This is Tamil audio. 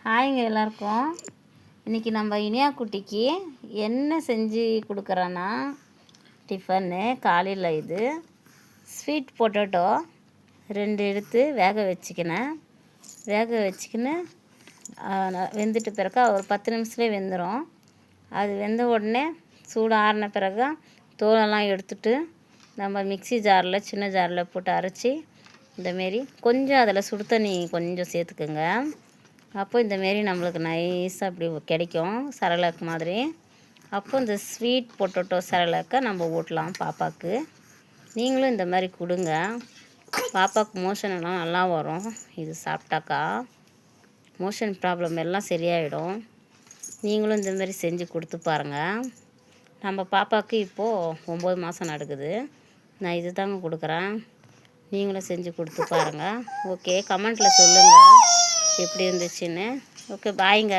ஹாய்ங்க எல்லாருக்கும். இன்றைக்கி நம்ம இனியா குட்டிக்கு என்ன செஞ்சு கொடுக்குறோன்னா, டிஃபன்னு காலையில் இது ஸ்வீட் பொட்டேட்டோ 2 எடுத்து வேக வச்சுக்கினேன். வெந்துட்ட பிறகு ஒரு 10 நிமிஷத்துலேயே வெந்துடும். அது வெந்த உடனே சூடு ஆறின பிறகு தோலெல்லாம் எடுத்துட்டு நம்ம மிக்ஸி ஜாரில் சின்ன ஜாரில் போட்டு அரைச்சி இந்தமாரி கொஞ்சம் அதில் சுடு தண்ணி கொஞ்சம் சேர்த்துக்குங்க. அப்போ இந்தமாரி நம்மளுக்கு நைஸாக அப்படி கிடைக்கும் சரலாக் மாதிரி. அப்போ இந்த ஸ்வீட் பொட்டேட்டோ சரலாக்கை நம்ம ஊட்டலாம் பாப்பாவுக்கு. நீங்களும் இந்த மாதிரி கொடுங்க. பாப்பாவுக்கு மோஷன் எல்லாம் நல்லா வரும். இது சாப்பிட்டாக்கா மோஷன் ப்ராப்ளம் எல்லாம் சரியாயிடும். நீங்களும் இந்த மாதிரி செஞ்சு கொடுத்து பாருங்கள். நம்ம பாப்பாவுக்கு இப்போது 9 மாதம் நடக்குது. நான் இது தாங்க கொடுக்குறேன். நீங்களும் செஞ்சு கொடுத்து பாருங்கள். ஓகே, கமெண்ட்டில் சொல்லுங்கள் எப்படி இருந்துச்சுன்னு. ஓகே, பாய்ங்க.